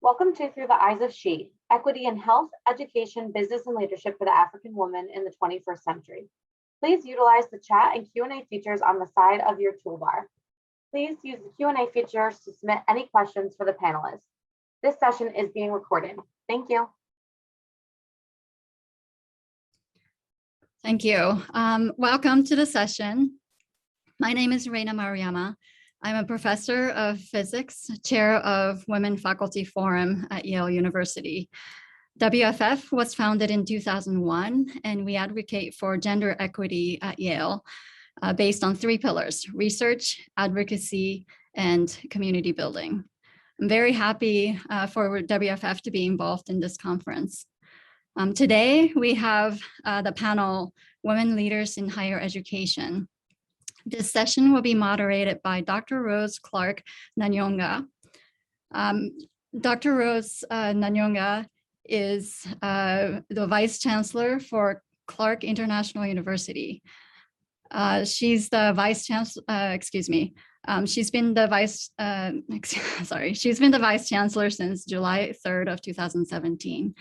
Welcome to Through the Eyes of She, Equity in Health, Education, Business, and Leadership for the African Woman in the 21st Century. Please utilize the chat and Q&A features on the side of your toolbar. Please use the Q&A features to submit any questions for the panelists. This session is being recorded. Thank you. Thank you. Welcome to the session. My name is Reina Maruyama. I'm a professor of physics, chair of Women Faculty Forum at Yale University. WFF was founded in 2001, and we advocate for gender equity at Yale based on three pillars: research, advocacy, and community building. I'm very happy for WFF to be involved in this conference. Today, we have the panel, Women Leaders in Higher Education. This session will be moderated by Dr. Rose Clark Nanyonga. Dr. Rose Nanyonga is the Vice Chancellor for Clark International University. She's the Vice Chancellor, she's been the Vice Chancellor since July 3rd of 2017.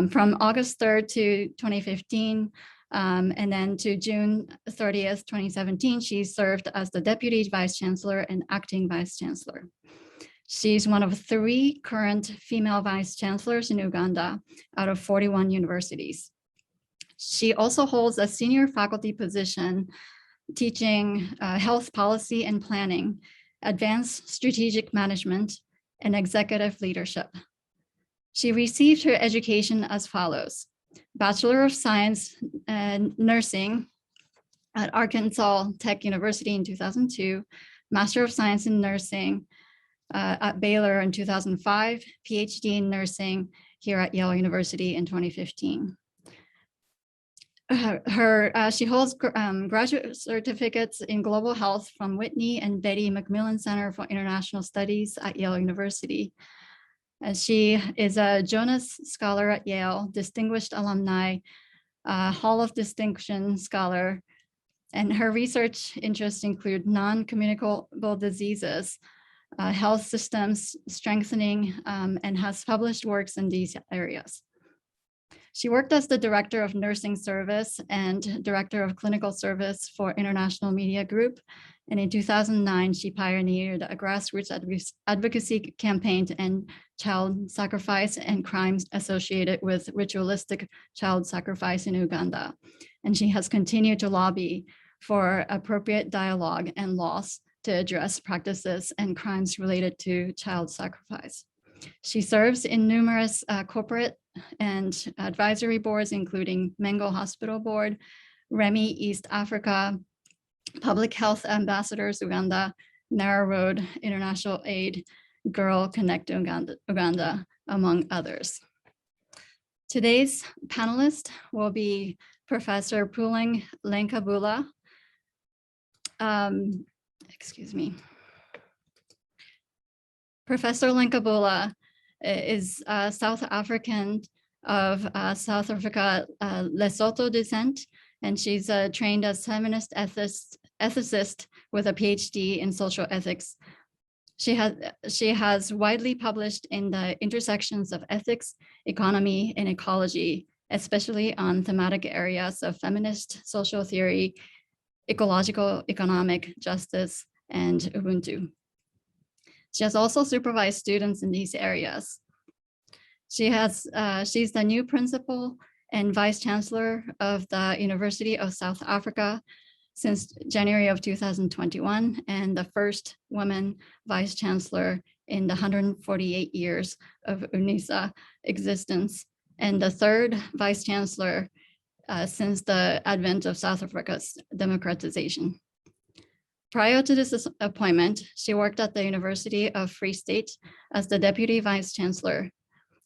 From August 3rd to 2015, and then to June 30th, 2017, she served as the Deputy Vice Chancellor and Acting Vice Chancellor. She's one of 3 current female Vice Chancellors in Uganda out of 41 universities. She also holds a senior faculty position teaching health policy and planning, advanced strategic management, and executive leadership. She received her education as follows: Bachelor of Science and Nursing at Arkansas Tech University in 2002, Master of Science in Nursing at Baylor in 2005, PhD in Nursing here at Yale University in 2015. She holds graduate certificates in global health from Whitney and Betty Macmillan Center for International Studies at Yale University. She is a Jonas Scholar at Yale, Distinguished Alumni, Hall of Distinction Scholar, and her research interests include non-communicable diseases, health systems strengthening, and has published works in these areas. She worked as the Director of Nursing Service and Director of Clinical Service for International Media Group. And in 2009, she pioneered a grassroots advocacy campaign to end child sacrifice and crimes associated with ritualistic child sacrifice in Uganda. And she has continued to lobby for appropriate dialogue and laws to address practices and crimes related to child sacrifice. She serves in numerous corporate and advisory boards, including Mengo Hospital Board, Remy East Africa, Public Health Ambassadors Uganda, Narrow Road International Aid, Girl Connect Uganda, among others. Today's panelist will be Professor Lynn Cavula. Professor Lynn Cavula is South African of South Africa Lesotho descent, and she's trained as feminist ethicist with a PhD in social ethics. She has widely published in the intersections of ethics, economy, and ecology, especially on thematic areas of feminist social theory, ecological economic justice, and Ubuntu. She has also supervised students in these areas. She's the new principal and vice chancellor of the University of South Africa since January of 2021, and the first woman vice chancellor in the 148 years of UNISA existence, and the third vice chancellor since the advent of South Africa's democratization. Prior to this appointment, she worked at the University of Free State as the Deputy Vice Chancellor,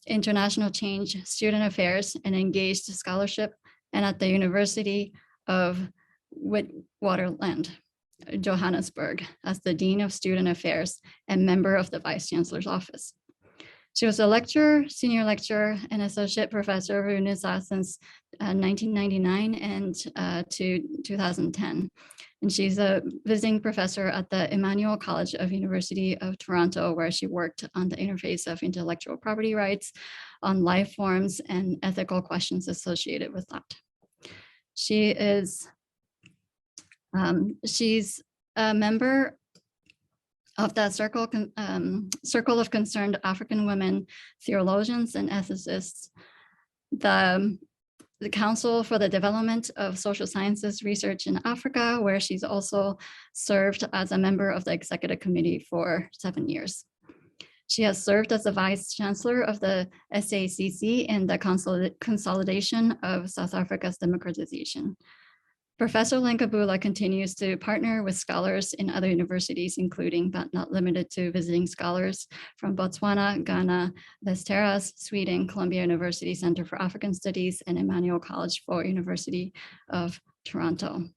International Change, Student Affairs, and Engaged Scholarship, and at the University of Witwatersrand, Johannesburg, as the Dean of Student Affairs and member of the Vice Chancellor's Office. She was a lecturer, senior lecturer, and associate professor of UNISA since 1999 and to 2010. And she's a visiting professor at the Emmanuel College of University of Toronto, where she worked on the interface of intellectual property rights on life forms and ethical questions associated with that. She's a member of the Circle of Concerned African Women Theologians and Ethicists, the Council for the Development of Social Sciences Research in Africa, where she's also served as a member of the executive committee for 7 years. She has served as the Vice Chancellor of the SACC in the consolidation of South Africa's democratization. Professor Lynn Cavula continues to partner with scholars in other universities, including but not limited to visiting scholars from Botswana, Ghana, Les Terras, Sweden, Columbia University Center for African Studies, and Emmanuel College for University of Toronto.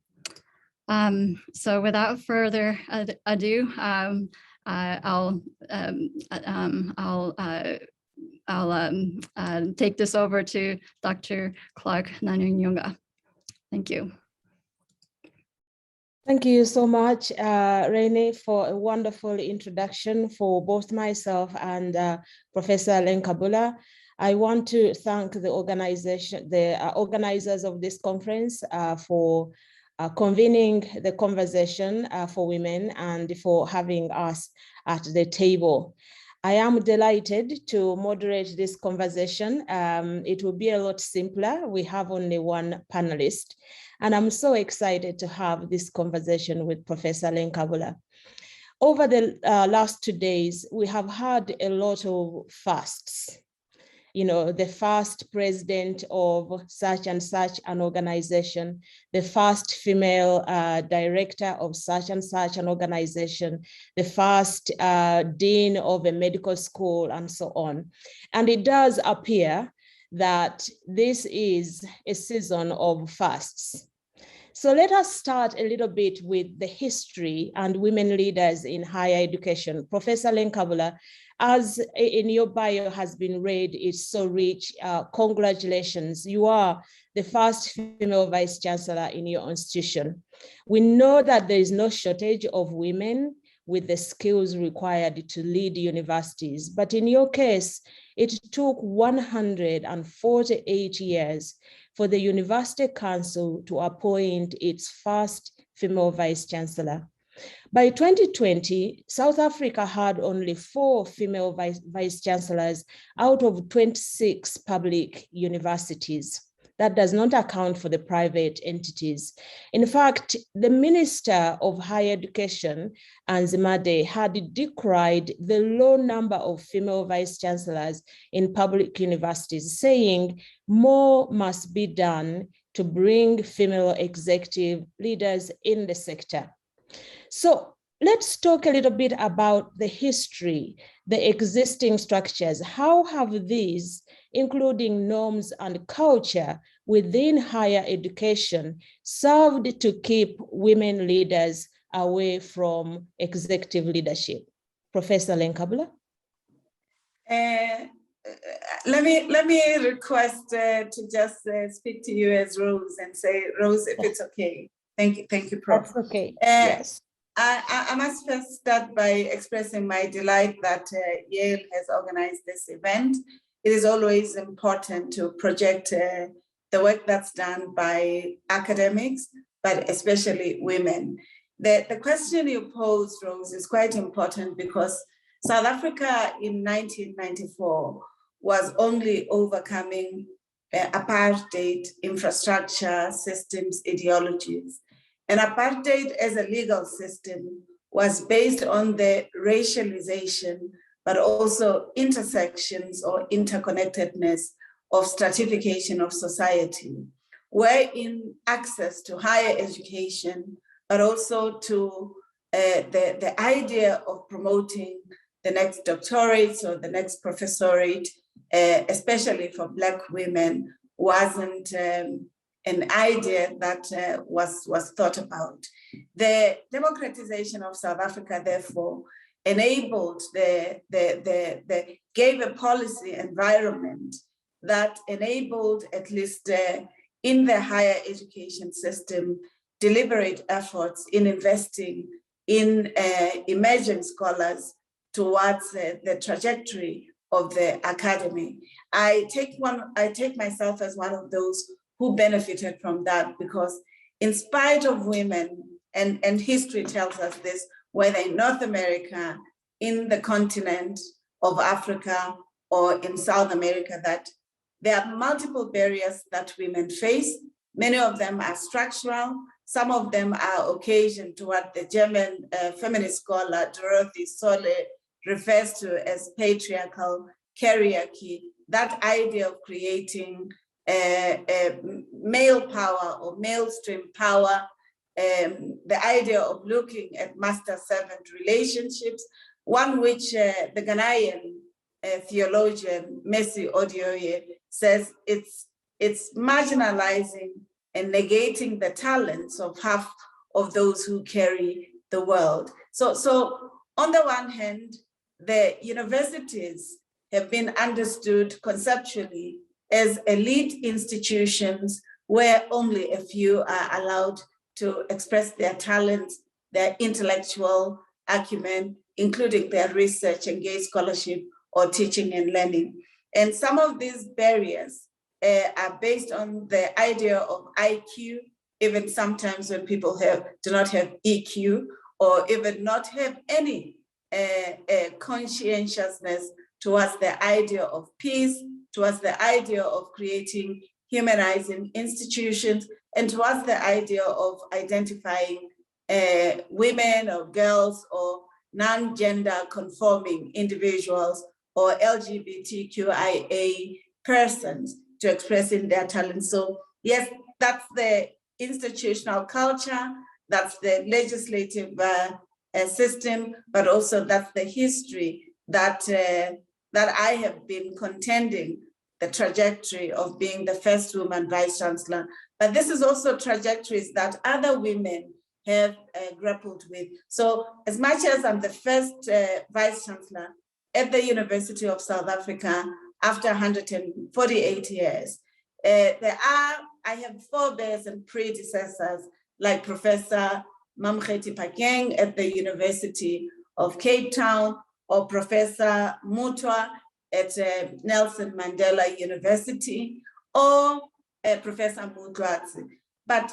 So without further ado, I'll take this over to Dr. Clark Nanyonga. Thank you. Thank you so much, Renee, for a wonderful introduction for both myself and Professor Lynn Cavula. I want to thank the organizers of this conference for convening the conversation for women and for having us at the table. I am delighted to moderate this conversation. It will be a lot simpler. We have only one panelist, and I'm so excited to have this conversation with Professor Lynn Cavula. Over the last 2 days, we have had a lot of fasts. You know, the first president of such and such an organization, the first female director of such and such an organization, the first dean of a medical school, and so on. And it does appear that this is a season of fasts. So let us start a little bit with the history and women leaders in higher education. Professor Lynn Cavula, as in your bio has been read, it's so rich. Congratulations. You are the first female vice chancellor in your institution. We know that there is no shortage of women with the skills required to lead universities, but in your case, it took 148 years for the University Council to appoint its first female vice chancellor. By 2020, South Africa had only 4 female vice chancellors out of 26 public universities. That does not account for the private entities. In fact, the Minister of Higher Education, Anzimade, had decried the low number of female vice chancellors in public universities, saying more must be done to bring female executive leaders in the sector. So let's talk a little bit about the history, the existing structures. How have these, including norms and culture within higher education, served to keep women leaders away from executive leadership? Professor Lynn Cavula. Let me request to just speak to you as Rose and say, Rose, if it's okay. Thank you, Prof. That's okay. Yes. I must first start by expressing my delight that Yale has organized this event. It is always important to project the work that's done by academics, but especially women. The question you posed, Rose, is quite important because South Africa in 1994 was only overcoming apartheid infrastructure, systems, ideologies. And apartheid as a legal system was based on the racialization, but also intersections or interconnectedness of stratification of society, wherein access to higher education, but also to the idea of promoting the next doctorate or the next professorate, especially for Black women, wasn't an idea that was thought about. The democratization of South Africa, therefore, enabled gave a policy environment that enabled, at least in the higher education system, deliberate efforts in investing in emerging scholars towards the trajectory of the academy. I take myself as one of those who benefited from that, because in spite of women, and history tells us this, whether in North America, in the continent of Africa, or in South America, that there are multiple barriers that women face. Many of them are structural. Some of them are occasioned to what the German feminist scholar Dorothy Solle refers to as patriarchal hierarchy, that idea of creating male power or male stream power, the idea of looking at master-servant relationships, one which the Ghanaian theologian Messi Odioye says it's marginalizing and negating the talents of half of those who carry the world. So on the one hand, the universities have been understood conceptually as elite institutions where only a few are allowed to express their talents, their intellectual acumen, including their research, engaged scholarship, or teaching and learning. And some of these barriers are based on the idea of IQ, even sometimes when people do not have EQ, or even not have any conscientiousness towards the idea of peace, towards the idea of creating humanizing institutions, and towards the idea of identifying women or girls or non-gender conforming individuals or LGBTQIA persons to expressing their talents. So yes, that's the institutional culture, that's the legislative system, but also that's the history that I have been contending the trajectory of being the first woman vice chancellor. But this is also trajectories that other women have grappled with. So as much as I'm the first vice chancellor at the University of South Africa after 148 years, I have forebears and predecessors like Professor Mamkheti Pakeng at the University of Cape Town, or Professor Mutwa at Nelson Mandela University, or Professor Mutwatsi. But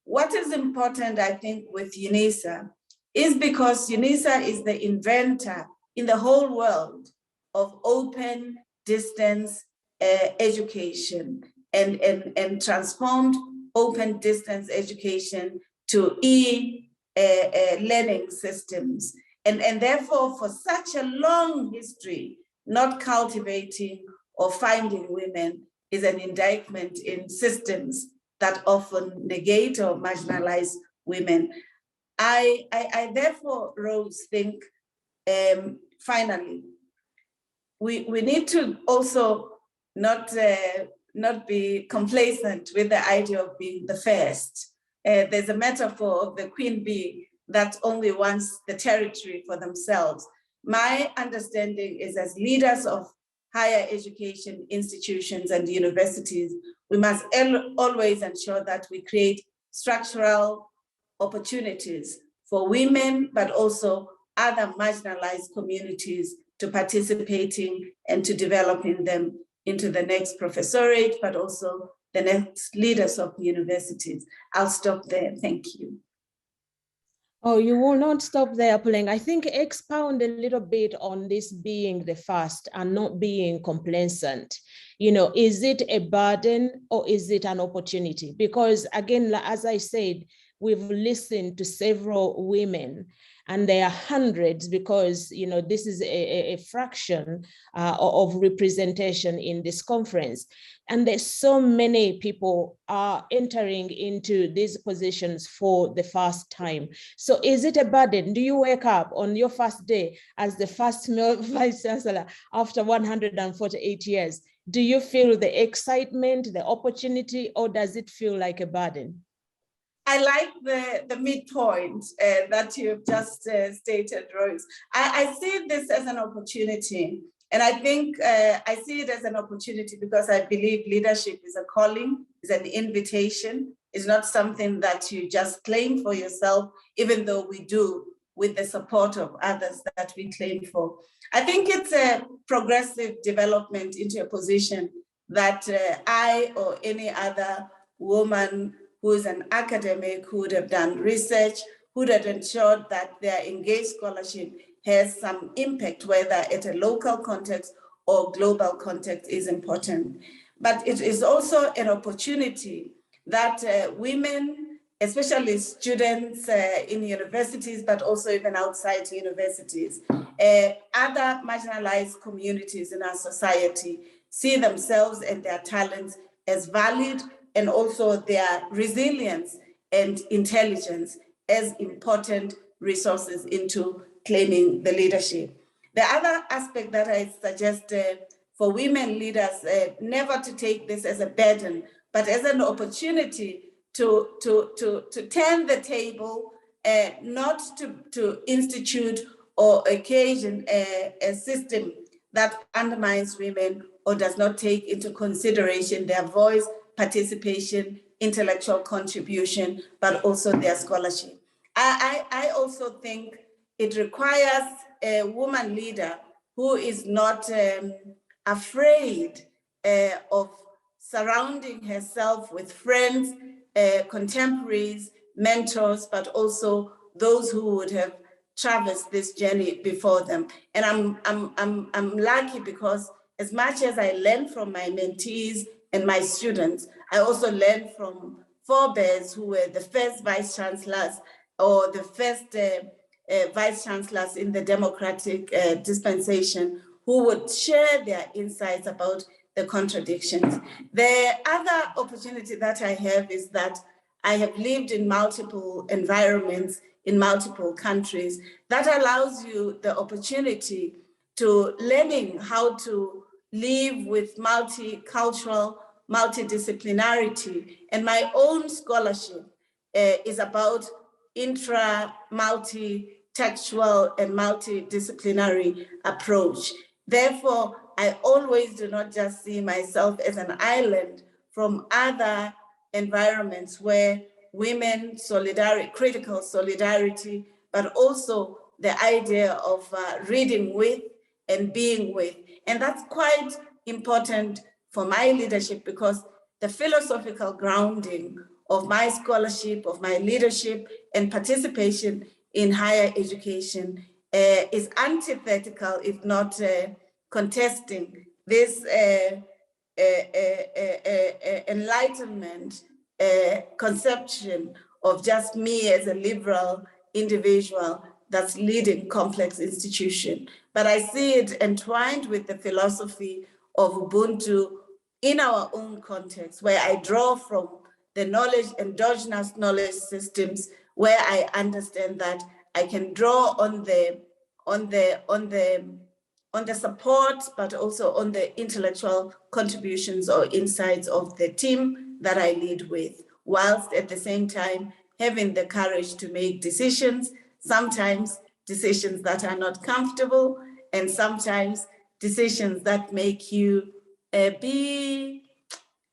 what is important, I think, with UNISA is because UNISA is the inventor in the whole world of open distance education and transformed open distance education to learning systems. And therefore, for such a long history, not cultivating or finding women is an indictment in systems that often negate or marginalize women. I therefore, Rose, think, finally, we need to also not be complacent with the idea of being the first. There's a metaphor of the queen bee that only wants the territory for themselves. My understanding is, as leaders of higher education institutions and universities, we must always ensure that we create structural opportunities for women, but also other marginalized communities to participating and to developing them into the next professorate, but also the next leaders of universities. I'll stop there. Thank you. Oh, you will not stop there, Puleng. I think expound a little bit on this being the first and not being complacent. You know, is it a burden or is it an opportunity? Because again, as I said, we've listened to several women, and there are hundreds, because you know this is a fraction of representation in this conference, and there's so many people are entering into these positions for the first time. So is it a burden? Do you wake up on your first day as the first male vice chancellor after 148 years? Do you feel the excitement, the opportunity, or does it feel like a burden? I like the midpoint that you've just stated, Rose. I see this as an opportunity. And I think I see it as an opportunity because I believe leadership is a calling, is an invitation. It's not something that you just claim for yourself, even though we do with the support of others that we claim for. I think it's a progressive development into a position that I or any other woman who is an academic, who would have done research, who would have ensured that their engaged scholarship has some impact, whether at a local context or global context, is important. But it is also an opportunity that women, especially students in universities, but also even outside universities, other marginalized communities in our society see themselves and their talents as valued, and also their resilience and intelligence as important resources into claiming the leadership. The other aspect that I suggest for women leaders, never to take this as a burden, but as an opportunity to turn the table, not to institute or occasion a system that undermines women or does not take into consideration their voice, participation, intellectual contribution, but also their scholarship. I also think it requires a woman leader who is not afraid of surrounding herself with friends, contemporaries, mentors, but also those who would have traversed this journey before them. And I'm lucky because as much as I learn from my mentees and my students, I also learned from forebears who were the first vice chancellors or the first vice chancellors in the democratic dispensation, who would share their insights about the contradictions. The other opportunity that I have is that I have lived in multiple environments in multiple countries. That allows you the opportunity to learning how to live with multicultural, multidisciplinarity. And my own scholarship is about multi-textual and multidisciplinary approach. Therefore, I always do not just see myself as an island from other environments where women solidarity, critical solidarity, but also the idea of reading with and being with. And that's quite important for my leadership because the philosophical grounding of my scholarship, of my leadership and participation in higher education is antithetical, if not contesting this enlightenment conception of just me as a liberal individual that's leading complex institution. But I see it entwined with the philosophy of Ubuntu in our own context, where I draw from the knowledge, endogenous knowledge systems, where I understand that I can draw on the support, but also on the intellectual contributions or insights of the team that I lead with, whilst at the same time having the courage to make decisions, sometimes decisions that are not comfortable, and sometimes decisions that make you be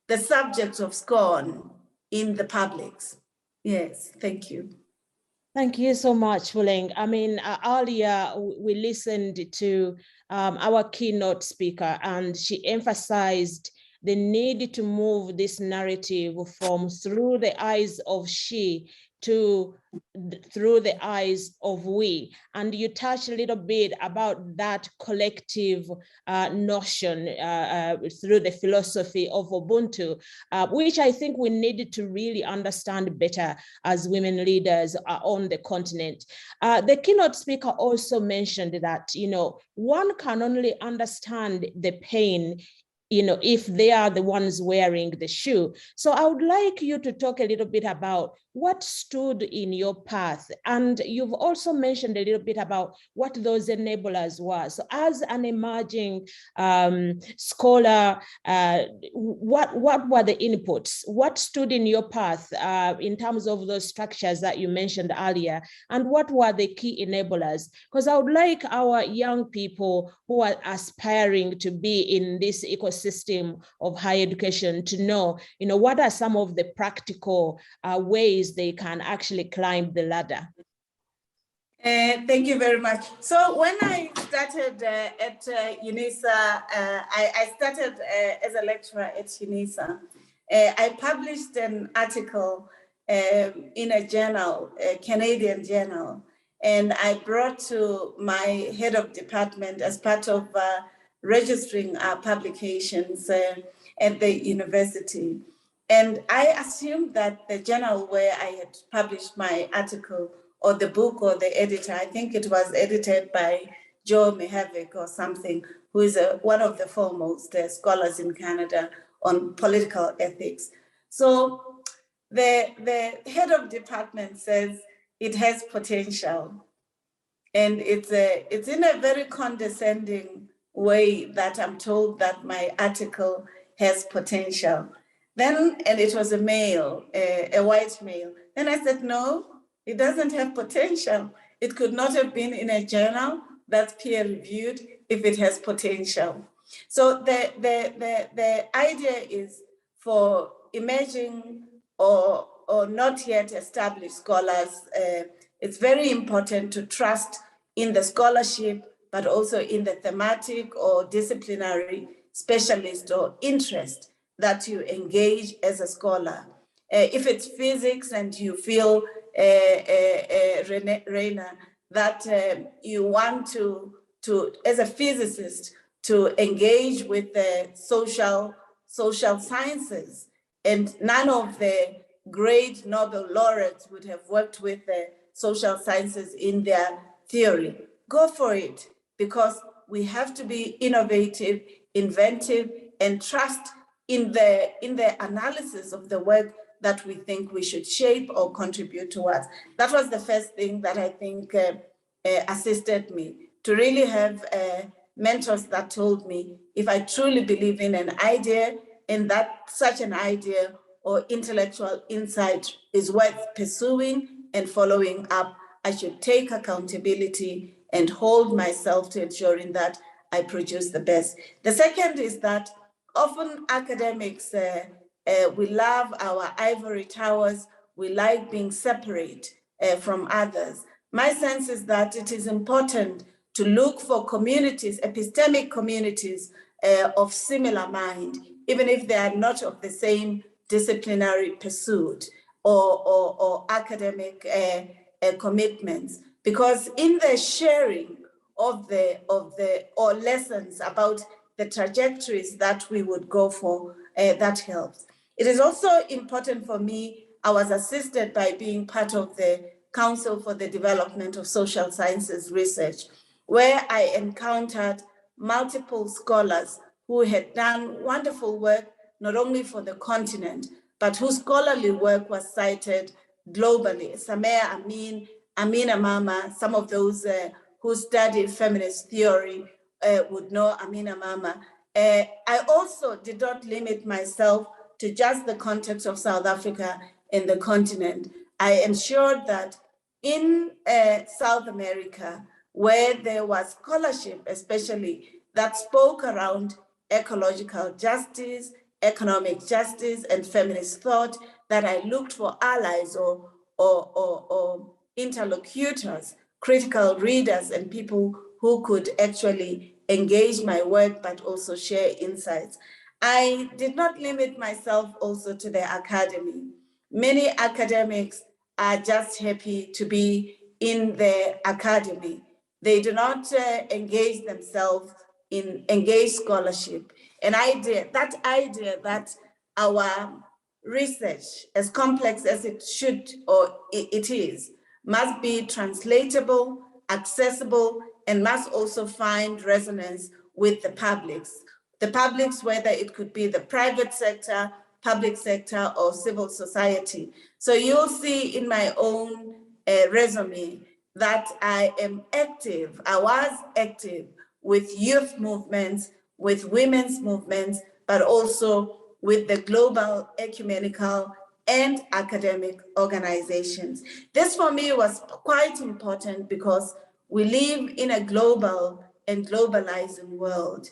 the subject of scorn in the publics. Yes, thank you. Thank you so much, Fuleng. I mean, earlier we listened to our keynote speaker, and she emphasized the need to move this narrative from through the eyes of she to through the eyes of we. And you touched a little bit about that collective notion through the philosophy of Ubuntu, which I think we needed to really understand better as women leaders on the continent. The keynote speaker also mentioned that, you know, one can only understand the pain if they are the ones wearing the shoe. So I would like you to talk a little bit about what stood in your path. And you've also mentioned a little bit about what those enablers were. So as an emerging scholar, what were the inputs? What stood in your path in terms of those structures that you mentioned earlier? And what were the key enablers? Because I would like our young people who are aspiring to be in this ecosystem of higher education to know, what are some of the practical ways they can actually climb the ladder? Thank you very much. So when I started at UNISA, I started as a lecturer at UNISA. I published an article in a journal, a Canadian journal, and I brought to my head of department as part of registering our publications at the university. And I assumed that the journal where I had published my article, or the book, or the editor, I think it was edited by Joe Mihevik or something, who is one of the foremost scholars in Canada on political ethics. So the head of department says it has potential. And it's in a very condescending way that I'm told that my article has potential. Then, and it was a male, a white male. Then I said, no, it doesn't have potential. It could not have been in a journal that's peer reviewed if it has potential. So the idea is for emerging or not yet established scholars, it's very important to trust in the scholarship, but also in the thematic or disciplinary specialist or interest that you engage as a scholar. If it's physics and you feel, Reina, that you want to, as a physicist, to engage with the social sciences, and none of the great Nobel laureates would have worked with the social sciences in their theory, go for it, because we have to be innovative, inventive, and trust in the analysis of the work that we think we should shape or contribute towards. That was the first thing that I think assisted me, to really have mentors that told me if I truly believe in an idea, and that such an idea or intellectual insight is worth pursuing and following up, I should take accountability and hold myself to ensuring that I produce the best. The second is that often academics, we love our ivory towers. We like being separate from others. My sense is that it is important to look for communities, epistemic communities of similar mind, even if they are not of the same disciplinary pursuit or academic commitments. Because in the sharing of the lessons about the trajectories that we would go for, that helps. It is also important for me, I was assisted by being part of the Council for the Development of Social Sciences Research, where I encountered multiple scholars who had done wonderful work, not only for the continent, but whose scholarly work was cited globally. Samea Amin, Amina Mama, some of those who study feminist theory would know Amina Mama. I also did not limit myself to just the context of South Africa and the continent. I ensured that in South America, where there was scholarship, especially that spoke around ecological justice, economic justice, and feminist thought, that I looked for allies or interlocutors, critical readers, and people who could actually engage my work, but also share insights. I did not limit myself also to the academy. Many academics are just happy to be in the academy. They do not engage themselves in engaged scholarship. An idea that our research, as complex as it should or it is, must be translatable, accessible, and must also find resonance with the the publics, whether it could be the private sector, public sector, or civil society. So you'll see in my own resume that I am active, I was active with youth movements, with women's movements, but also with the global ecumenical and academic organizations. This for me was quite important because we live in a global and globalizing world.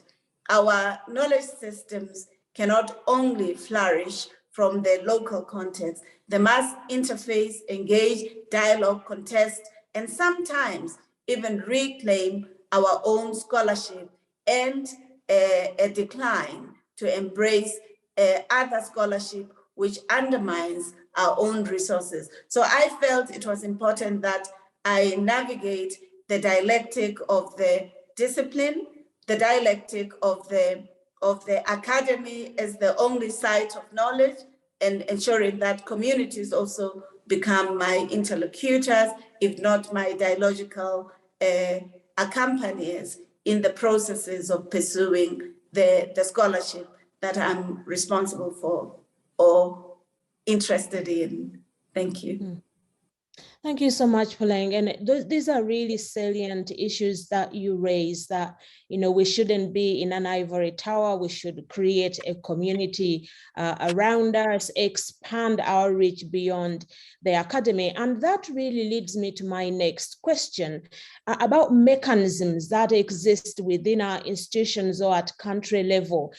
Our knowledge systems cannot only flourish from the local context. They must interface, engage, dialogue, contest, and sometimes even reclaim our own scholarship and a decline to embrace other scholarship which undermines our own resources. So I felt it was important that I navigate the dialectic of the discipline, the dialectic of the academy as the only site of knowledge, and ensuring that communities also become my interlocutors, if not my dialogical accompaniers in the processes of pursuing the scholarship that I'm responsible for or interested in. Thank you. Thank you so much, Puleng. And these are really salient issues that you raise, that, you know, we shouldn't be in an ivory tower. We should create a community around us, expand our reach beyond the academy. And that really leads me to my next question about mechanisms that exist within our institutions or at country level.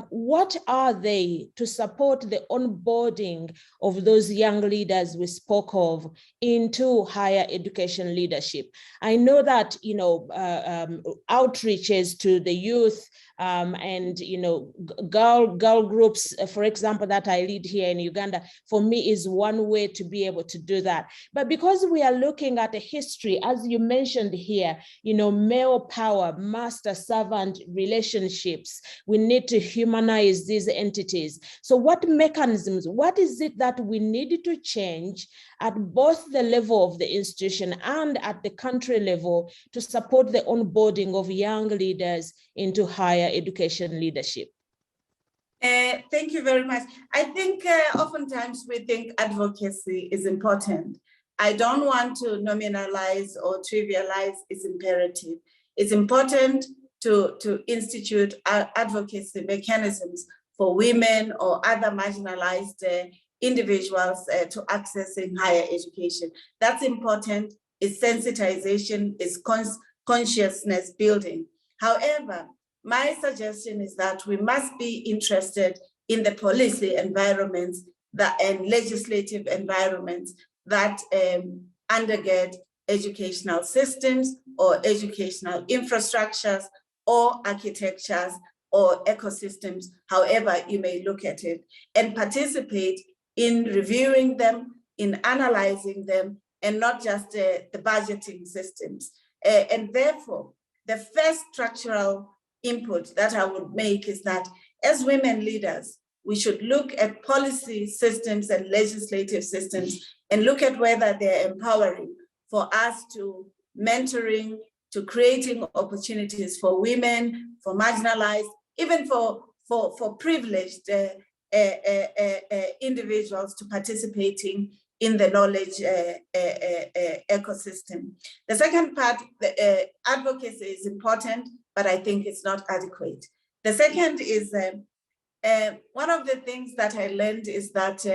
What are they to support the onboarding of those young leaders we spoke of into higher education leadership? I know that, you know, outreaches to the youth and, you know, girl groups, for example, that I lead here in Uganda, for me is one way to be able to do that. But because we are looking at a history, as you mentioned here, you know, male power, master servant relationships, we need to humanize these entities. So what mechanisms, what is it that we need to change at both the level of the institution and at the country level to support the onboarding of young leaders into higher education leadership? Thank you very much. I think oftentimes we think advocacy is important. I don't want to nominalize or trivialize its imperative. It's important to institute advocacy mechanisms for women or other marginalized individuals to accessing higher education. That's important. It's sensitization, it's consciousness building. However, my suggestion is that we must be interested in the policy environments and legislative environments that undergird educational systems or educational infrastructures or architectures or ecosystems, however you may look at it, and participate in reviewing them, in analyzing them, and not just the budgeting systems. And therefore, the first structural input that I would make is that as women leaders, we should look at policy systems and legislative systems and look at whether they're empowering for us to mentoring, to creating opportunities for women, for marginalized, even for privileged individuals to participating in the knowledge ecosystem. The second part, the advocacy is important, but I think it's not adequate. The second is one of the things that I learned is that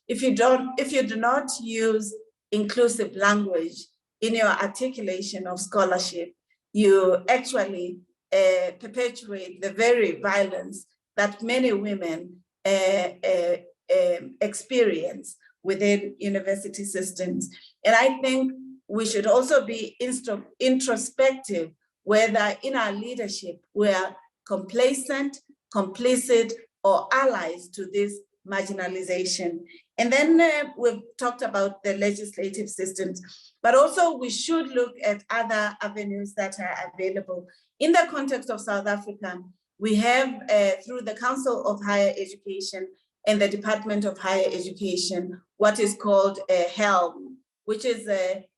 if you do not use inclusive language in your articulation of scholarship, you actually perpetuate the very violence that many women experience within university systems. And I think we should also be introspective whether in our leadership we are complacent, complicit, or allies to this marginalization. And then we've talked about the legislative systems, but also we should look at other avenues that are available. In the context of South Africa, we have, through the Council of Higher Education and the Department of Higher Education, what is called a HELM, which is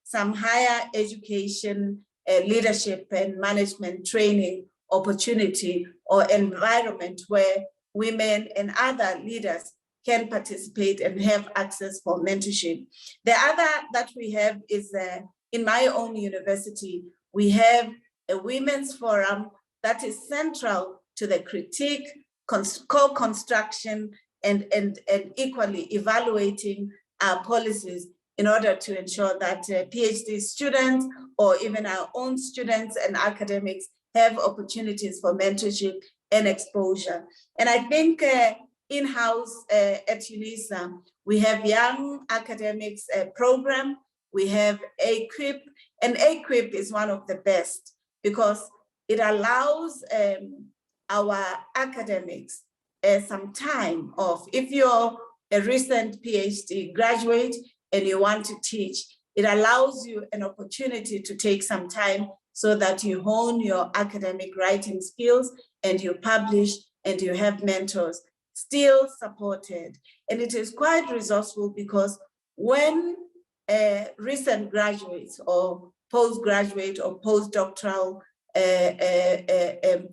some higher education leadership and management training opportunity or environment where women and other leaders can participate and have access for mentorship. The other that we have is in my own university, we have a women's forum that is central to the critique, co-construction, and equally evaluating our policies in order to ensure that PhD students or even our own students and academics have opportunities for mentorship and exposure. And I think in-house at UNISA, we have Young Academics program, we have AQUIP, and AQUIP is one of the best because it allows our academics some time off. If you're a recent PhD graduate and you want to teach, it allows you an opportunity to take some time so that you hone your academic writing skills and you publish and you have mentors still supported. And it is quite resourceful because when recent graduates or postgraduate or postdoctoral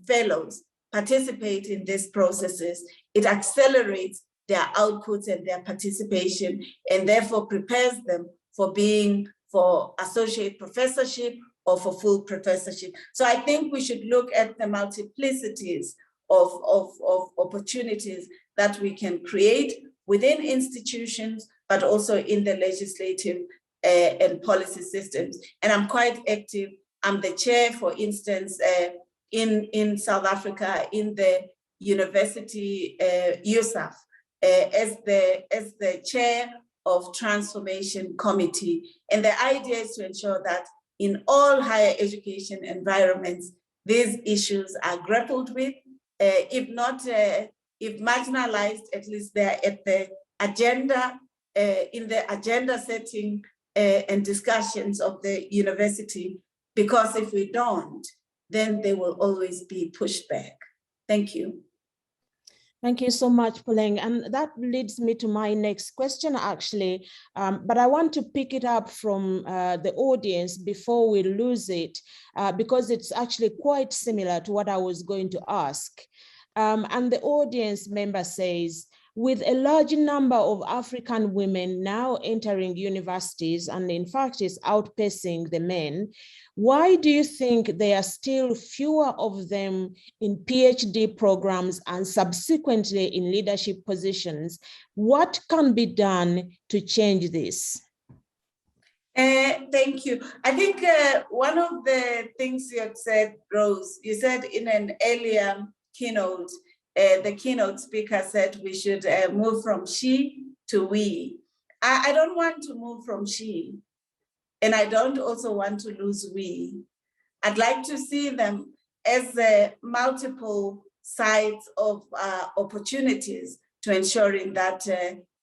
fellows participate in these processes, it accelerates their outputs and their participation, and therefore prepares them for being for associate professorship or for full professorship. So I think we should look at the multiplicities of opportunities that we can create within institutions, but also in the legislative and policy systems. And I'm quite active. I'm the chair, for instance, in South Africa, in the university USAF, as the chair of transformation committee. And the idea is to ensure that in all higher education environments, these issues are grappled with, if not, if marginalized, at least they're at the agenda, in the agenda setting and discussions of the university, because if we don't, then they will always be pushed back. Thank you. Thank you so much, Puleng. And that leads me to my next question, actually. But I want to pick it up from the audience before we lose it, because it's actually quite similar to what I was going to ask. And the audience member says, with a large number of African women now entering universities, and in fact is outpacing the men, why do you think there are still fewer of them in PhD programs and subsequently in leadership positions? What can be done to change this? Thank you. I think one of the things you had said, Rose, you said in an earlier keynote, the keynote speaker said we should move from she to we. I don't want to move from she, and I don't also want to lose we. I'd like to see them as multiple sides of opportunities to ensuring that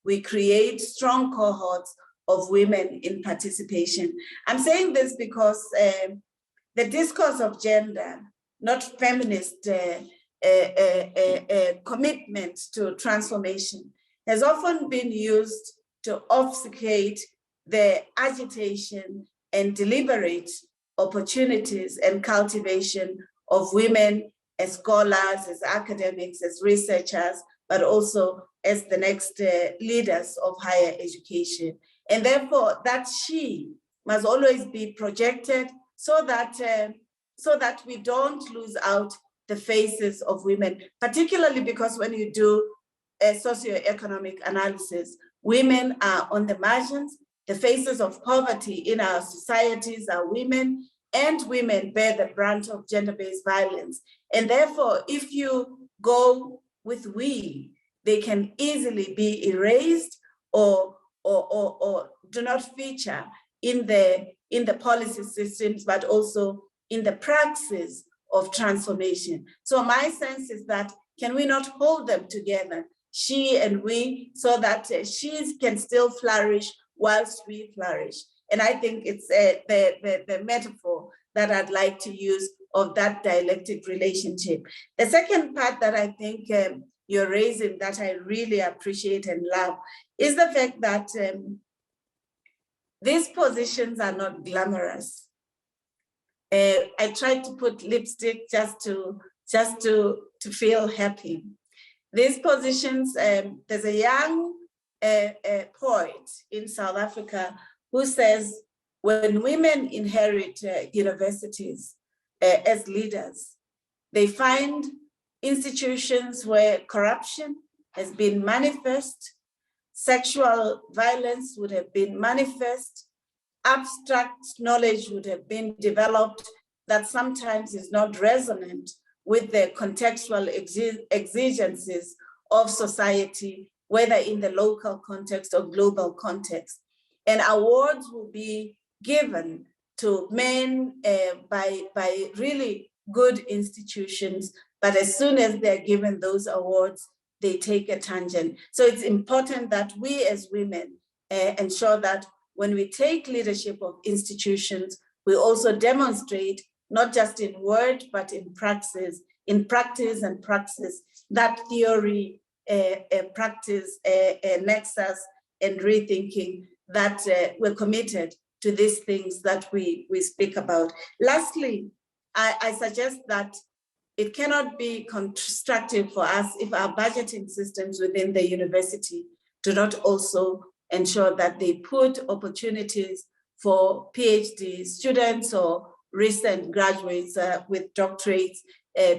we create strong cohorts of women in participation. I'm saying this because the discourse of gender, not feminist commitment to transformation, has often been used to obfuscate the agitation and deliberate opportunities and cultivation of women as scholars, as academics, as researchers, but also as the next leaders of higher education. And therefore, that she must always be projected so that we don't lose out the faces of women, particularly because when you do a socioeconomic analysis, women are on the margins. The faces of poverty in our societies are women, and women bear the brunt of gender-based violence. And therefore, if you go with we, they can easily be erased or do not feature in the policy systems, but also in the praxis of transformation. So my sense is that, can we not hold them together, she and we, so that she can still flourish whilst we flourish? And I think it's the metaphor that I'd like to use of that dialectic relationship. The second part that I think you're raising that I really appreciate and love is the fact that these positions are not glamorous. I tried to put lipstick just to feel happy. These positions, there's a young poet in South Africa who says, when women inherit universities as leaders, they find institutions where corruption has been manifest, sexual violence would have been manifest, abstract knowledge would have been developed that sometimes is not resonant with the contextual exigencies of society, whether in the local context or global context. And awards will be given to men by really good institutions, but as soon as they're given those awards, they take a tangent. So it's important that we as women ensure that when we take leadership of institutions, we also demonstrate, not just in word, but in praxis, that theory, practice, nexus, and rethinking that we're committed to these things that we speak about. Lastly, I suggest that it cannot be constructive for us if our budgeting systems within the university do not also ensure that they put opportunities for PhD students or recent graduates with doctorates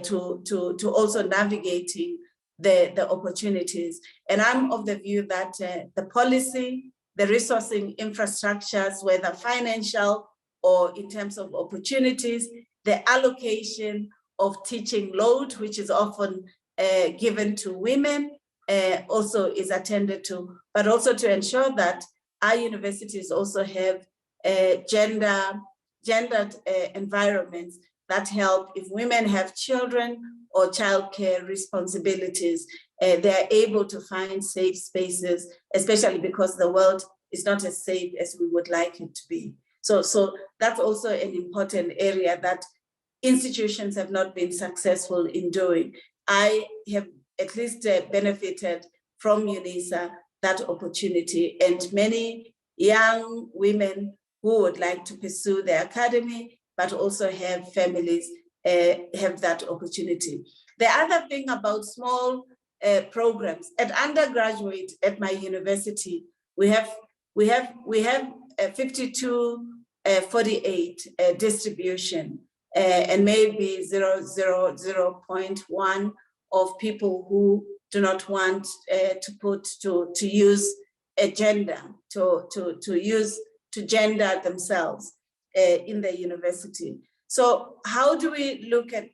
to also navigating the opportunities. And I'm of the view that the policy, the resourcing infrastructures, whether financial or in terms of opportunities, the allocation of teaching load, which is often given to women, also is attended to, but also to ensure that our universities also have gendered environments that help if women have children or childcare responsibilities, they're able to find safe spaces, especially because the world is not as safe as we would like it to be. So that's also an important area that institutions have not been successful in doing. I have at least benefited from UNISA that opportunity, and many young women who would like to pursue the academy, but also have families have that opportunity. The other thing about small programs at undergraduate at my university, we have 52-48 distribution, and maybe 0.1 of people who do not want to use a gender, to gender themselves in the university. So how do we look at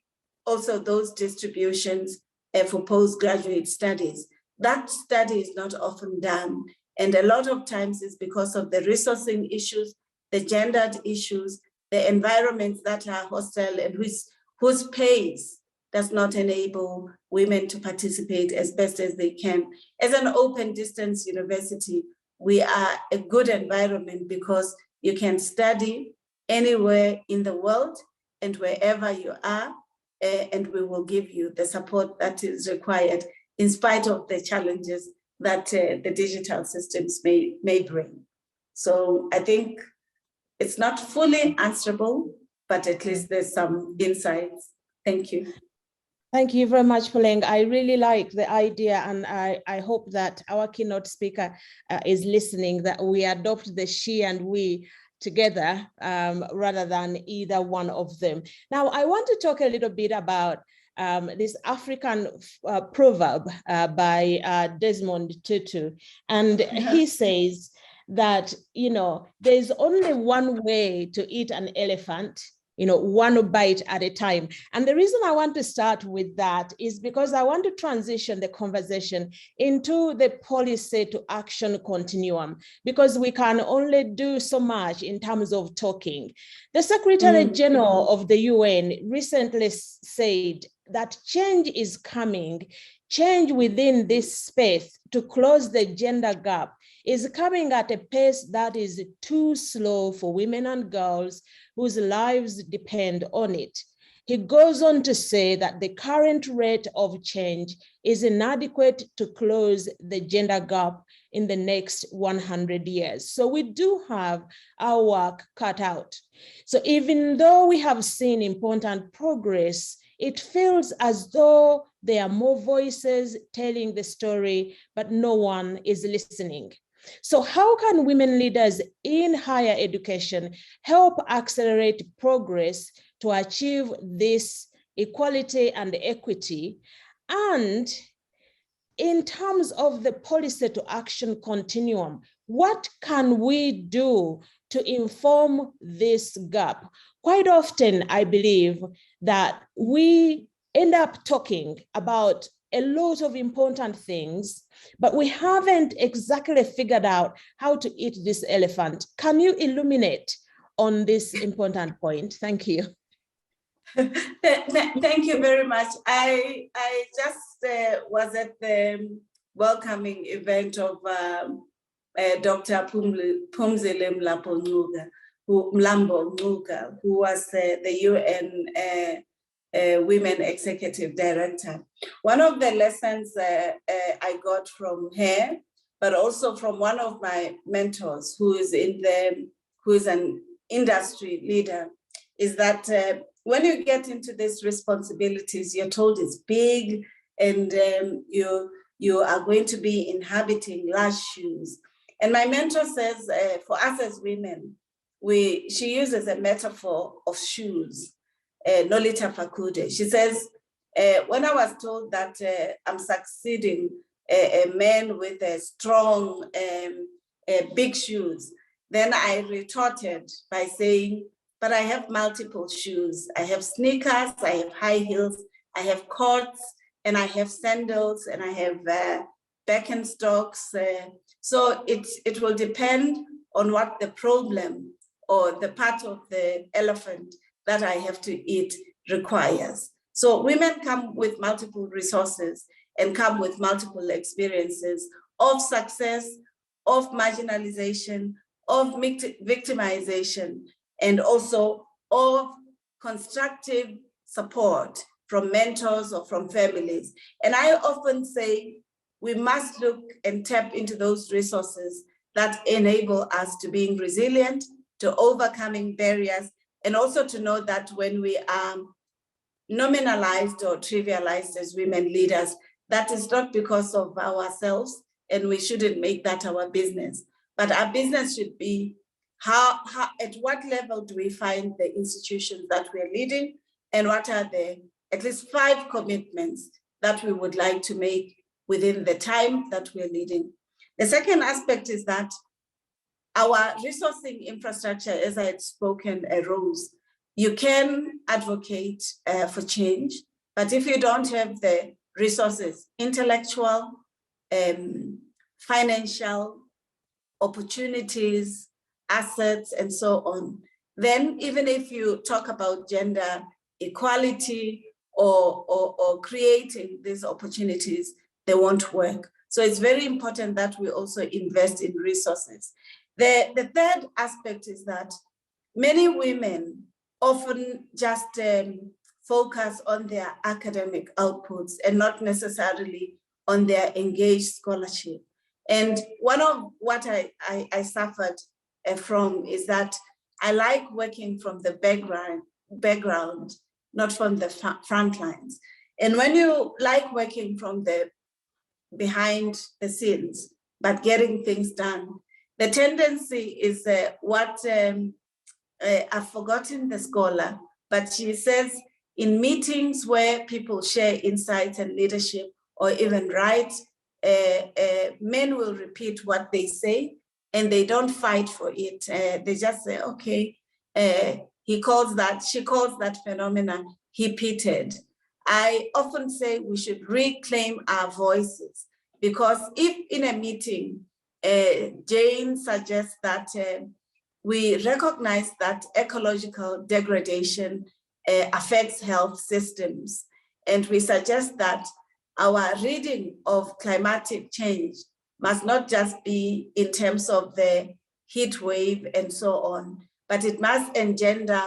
also those distributions for postgraduate studies? That study is not often done. And a lot of times it's because of the resourcing issues, the gendered issues, the environments that are hostile and whose pace does not enable women to participate as best as they can. As an open distance university, we are a good environment because you can study anywhere in the world and wherever you are, and we will give you the support that is required in spite of the challenges that the digital systems may bring. So I think it's not fully answerable, but at least there's some insights. Thank you. Thank you very much, Puleng. I really like the idea, and I hope that our keynote speaker is listening, that we adopt the she and we together rather than either one of them. Now, I want to talk a little bit about this African proverb by Desmond Tutu. And he says that, there's only one way to eat an elephant, one bite at a time. And the reason I want to start with that is because I want to transition the conversation into the policy to action continuum, because we can only do so much in terms of talking. The Secretary General of the UN recently said that change is coming, change within this space to close the gender gap is coming at a pace that is too slow for women and girls whose lives depend on it. He goes on to say that the current rate of change is inadequate to close the gender gap in the next 100 years. So we do have our work cut out. So even though we have seen important progress, it feels as though there are more voices telling the story, but no one is listening. So how can women leaders in higher education help accelerate progress to achieve this equality and equity? And in terms of the policy to action continuum, what can we do to inform this gap? Quite often, I believe that we end up talking about a lot of important things, but we haven't exactly figured out how to eat this elephant. Can you illuminate on this important point? Thank you. Thank you very much. I just was at the welcoming event of Dr. Phumzile Mlambo Ngcuka, who was the UN Women Executive Director. One of the lessons I got from her, but also from one of my mentors who is an industry leader, is that when you get into these responsibilities, you're told it's big, and you are going to be inhabiting large shoes. And my mentor says, for us as women, she uses a metaphor of shoes, Nolita Fakude. She says, when I was told that I'm succeeding a man with a strong, big shoes, then I retorted by saying, but I have multiple shoes. I have sneakers, I have high heels, I have courts, and I have sandals, and I have Birkenstocks. So it will depend on what the problem or the part of the elephant that I have to eat requires. So women come with multiple resources and come with multiple experiences of success, of marginalization, of victimization, and also of constructive support from mentors or from families. And I often say, we must look and tap into those resources that enable us to being resilient, to overcoming barriers, and also to know that when we are nominalized or trivialized as women leaders, that is not because of ourselves, and we shouldn't make that our business. But our business should be at what level do we find the institutions that we're leading, and what are the at least 5 commitments that we would like to make within the time that we're leading. The second aspect is that our resourcing infrastructure, as I had spoken, arose. You can advocate for change, but if you don't have the resources, intellectual, financial, opportunities, assets, and so on, then even if you talk about gender equality or creating these opportunities, they won't work. So it's very important that we also invest in resources. The third aspect is that many women often just focus on their academic outputs and not necessarily on their engaged scholarship. And one of what I suffered from is that I like working from the background, not from the front lines. And when you like working from the behind the scenes, but getting things done, the tendency is what I've forgotten the scholar, but she says in meetings where people share insights and leadership or even write, men will repeat what they say and they don't fight for it. They just say, okay, she calls that phenomenon heap-heated. I often say we should reclaim our voices, because if in a meeting, Jane suggests that we recognize that ecological degradation affects health systems, and we suggest that our reading of climatic change must not just be in terms of the heat wave and so on, but it must engender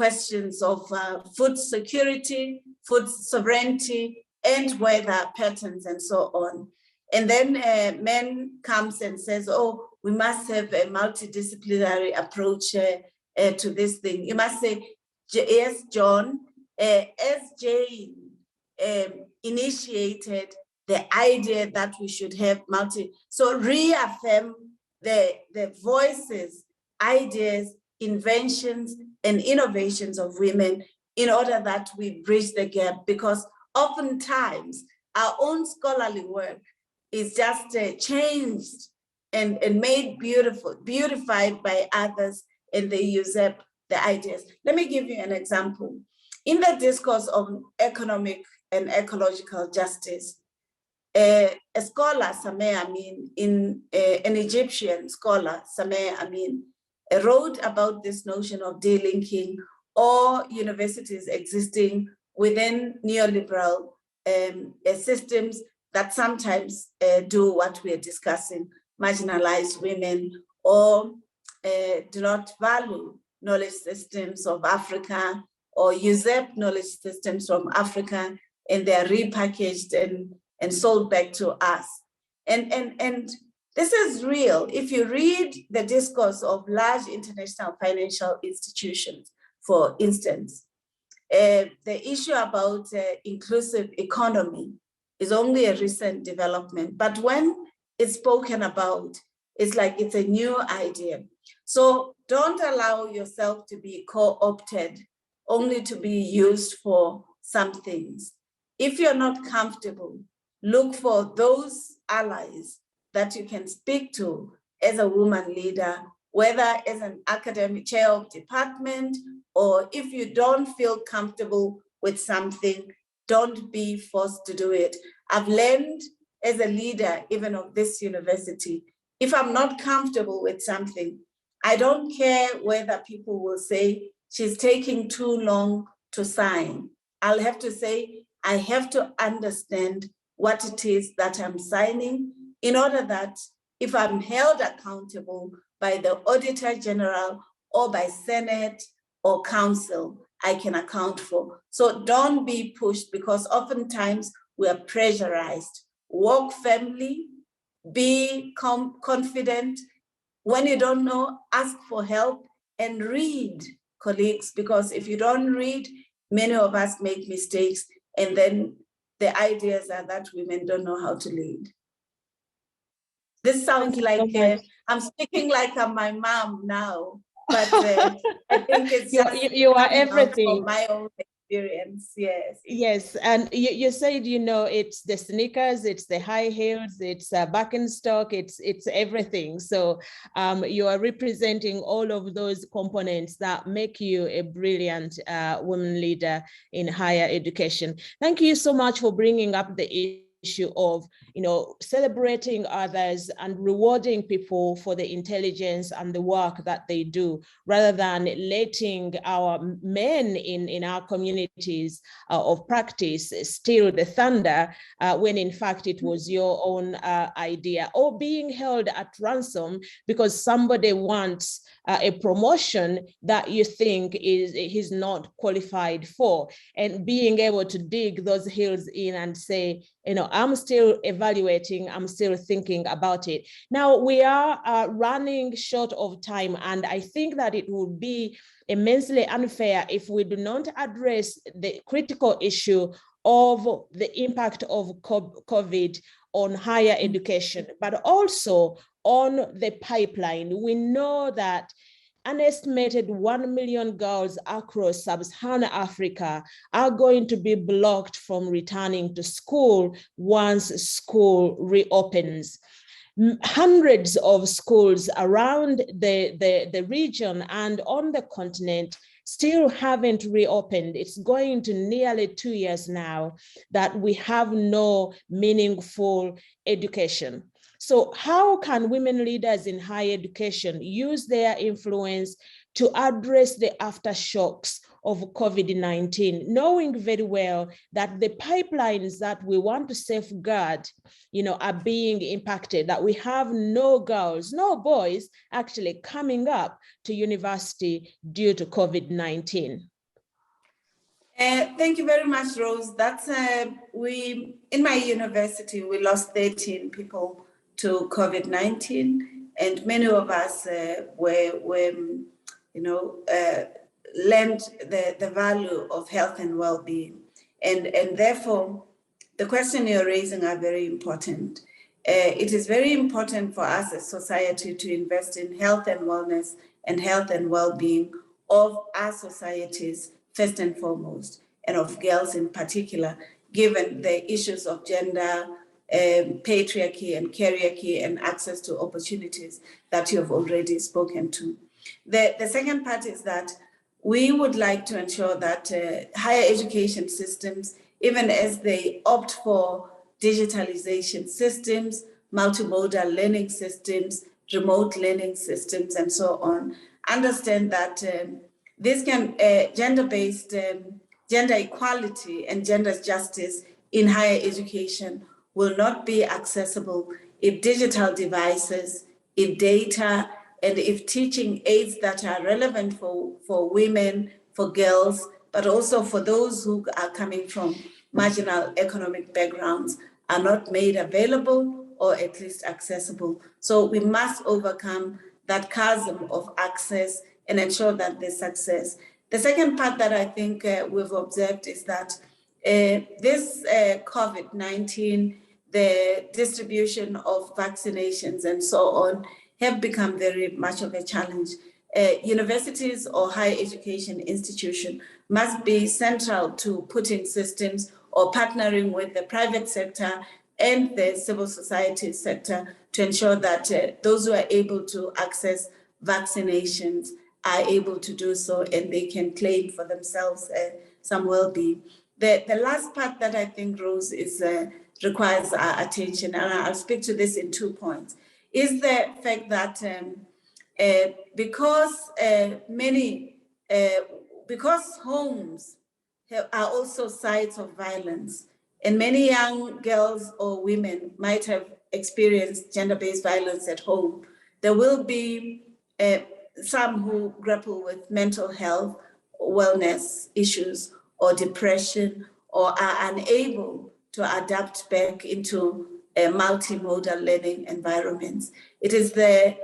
questions of food security, food sovereignty, and weather patterns and so on. And then men comes and says, oh, we must have a multidisciplinary approach to this thing. You must say, yes, John, as Jane initiated the idea that we should have so reaffirm the voices, ideas, inventions, and innovations of women in order that we bridge the gap, because oftentimes our own scholarly work is just changed and made beautified by others, and they usurp the ideas. Let me give you an example. In the discourse of economic and ecological justice, a scholar, Sameh Amin, an Egyptian scholar, Sameh Amin, wrote about this notion of delinking all universities existing within neoliberal systems that sometimes do what we are discussing, marginalize women, or do not value knowledge systems of Africa, or usurp knowledge systems from Africa, and they are repackaged and sold back to us. And this is real. If you read the discourse of large international financial institutions, for instance, the issue about inclusive economy is only a recent development, but when it's spoken about, it's like it's a new idea. So don't allow yourself to be co-opted only to be used for some things. If you're not comfortable, look for those allies that you can speak to as a woman leader, whether as an academic chair of department, or if you don't feel comfortable with something, don't be forced to do it. I've learned as a leader, even of this university, if I'm not comfortable with something, I don't care whether people will say she's taking too long to sign. I'll have to say, I have to understand what it is that I'm signing, in order that if I'm held accountable by the Auditor General or by Senate or Council, I can account for. So don't be pushed, because oftentimes we are pressurized. Walk firmly, be confident. When you don't know, ask for help and read, colleagues, because if you don't read, many of us make mistakes, and then the ideas are that women don't know how to lead. This sounds like I'm speaking like I'm my mom now, but I think it's just you are everything. From my own experience, yes. Yes, and you said, you know, it's the sneakers, it's the high heels, it's back in stock, it's everything. So you are representing all of those components that make you a brilliant woman leader in higher education. Thank you so much for bringing up the issue of, you know, celebrating others and rewarding people for the intelligence and the work that they do, rather than letting our men in our communities of practice steal the thunder when in fact it was your own idea, or being held at ransom because somebody wants a promotion that you think he's not qualified for, and being able to dig those heels in and say, you know, I'm still evaluating, I'm still thinking about it. Now we are running short of time, and I think that it would be immensely unfair if we do not address the critical issue of the impact of COVID on higher education, but also on the pipeline. We know that an estimated 1 million girls across sub-Saharan Africa are going to be blocked from returning to school once school reopens. Hundreds of schools around the region and on the continent still haven't reopened. It's going to nearly 2 years now that we have no meaningful education. So how can women leaders in higher education use their influence to address the aftershocks of COVID-19, knowing very well that the pipelines that we want to safeguard, are being impacted, that we have no girls, no boys actually coming up to university due to COVID-19? Thank you very much, Rose. That's in my university, we lost 13 people to COVID-19, and many of us learned the value of health and well-being, and therefore, the question you're raising are very important. It is very important for us as society to invest in health and wellness and health and well-being of our societies, first and foremost, and of girls in particular, given the issues of gender, patriarchy and karyarchy and access to opportunities that you have already spoken to. The second part is that we would like to ensure that higher education systems, even as they opt for digitalization systems, multimodal learning systems, remote learning systems, and so on, understand that this can gender-based gender equality and gender justice in higher education will not be accessible if digital devices, if data, and if teaching aids that are relevant for women, for girls, but also for those who are coming from marginal economic backgrounds are not made available or at least accessible. So we must overcome that chasm of access and ensure that there's success. The second part that I think we've observed is that this COVID-19, the distribution of vaccinations and so on, have become very much of a challenge. Universities or higher education institutions must be central to putting systems or partnering with the private sector and the civil society sector to ensure that those who are able to access vaccinations are able to do so and they can claim for themselves some well-being. The last part that I think, Rose, requires our attention, and I'll speak to this in 2 points, is the fact that because homes are also sites of violence, and many young girls or women might have experienced gender-based violence at home, there will be some who grapple with mental health, wellness issues, or depression, or are unable to adapt back into multimodal learning environments. It is the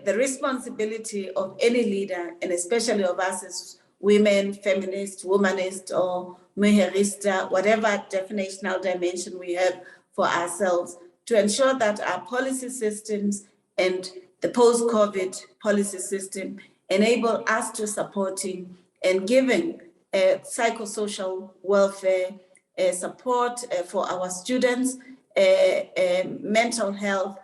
responsibility of any leader, and especially of us as women, feminist, womanist, or mujerista, whatever definitional dimension we have for ourselves, to ensure that our policy systems and the post-COVID policy system enable us to supporting and giving psychosocial welfare support for our students, mental health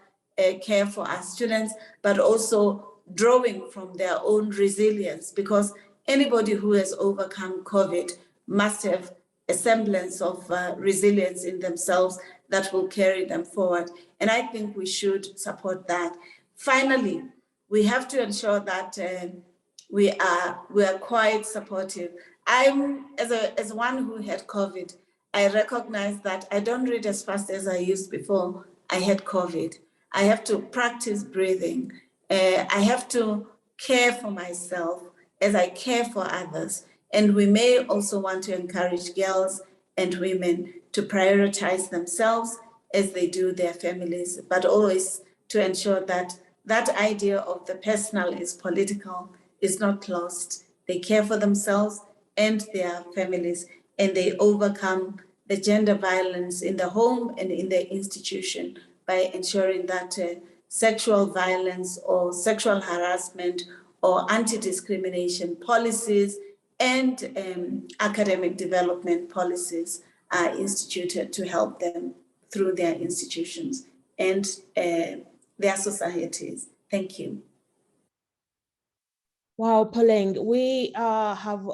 care for our students, but also drawing from their own resilience, because anybody who has overcome COVID must have a semblance of resilience in themselves that will carry them forward. And I think we should support that. Finally, we have to ensure that we are quite supportive. I'm, as one who had COVID, I recognize that I don't read as fast as I used before I had COVID. I have to practice breathing. I have to care for myself as I care for others. And we may also want to encourage girls and women to prioritize themselves as they do their families, but always to ensure that that idea of the personal is political is not lost. They care for themselves and their families, and they overcome the gender violence in the home and in the institution by ensuring that sexual violence or sexual harassment or anti-discrimination policies and academic development policies are instituted to help them through their institutions and their societies. Thank you. Wow, Pauline, we have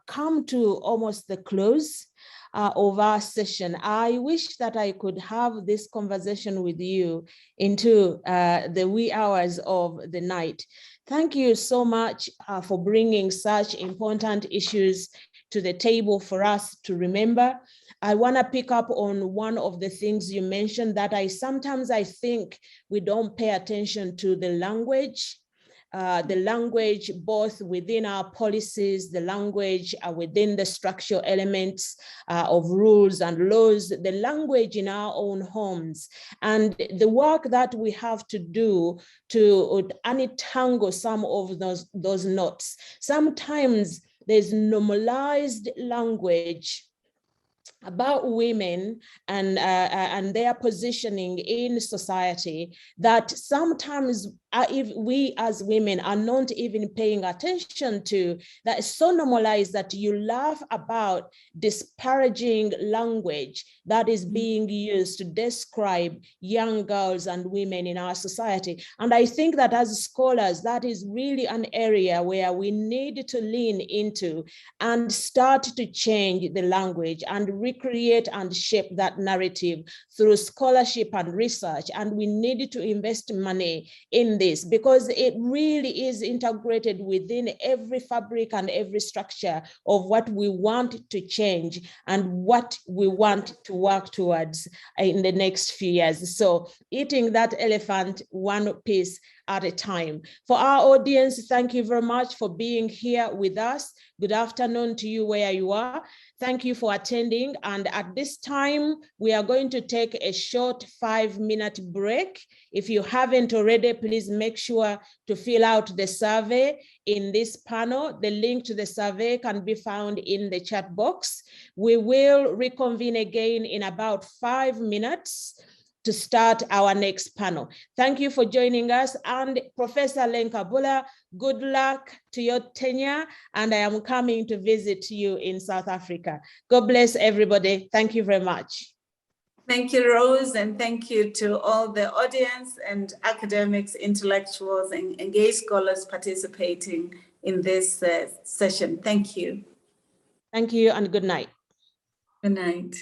come to almost the close of our session. I wish that I could have this conversation with you into the wee hours of the night. Thank you so much for bringing such important issues to the table for us to remember. I want to pick up on one of the things you mentioned, that sometimes I think we don't pay attention to the language both within our policies, the language within the structural elements of rules and laws, the language in our own homes, and the work that we have to do to untangle some of those knots. Sometimes there's normalized language about women and their positioning in society that sometimes if we as women are not even paying attention to, that is so normalized that you laugh about disparaging language that is being used to describe young girls and women in our society. And I think that as scholars, that is really an area where we need to lean into and start to change the language and recreate and shape that narrative through scholarship and research. And we need to invest money in this because it really is integrated within every fabric and every structure of what we want to change and what we want to work towards in the next few years. So eating that elephant one piece at a time. For our audience, thank you very much for being here with us. Good afternoon to you where you are. Thank you for attending. And at this time, we are going to take a short 5-minute break. If you haven't already, please make sure to fill out the survey in this panel. The link to the survey can be found in the chat box. We will reconvene again in about 5 minutes to start our next panel. Thank you for joining us. And Professor Lynn Cavula, good luck to your tenure. And I am coming to visit you in South Africa. God bless everybody. Thank you very much. Thank you, Rose, and thank you to all the audience and academics, intellectuals, and engaged scholars participating in this session. Thank you. Thank you and good night. Good night.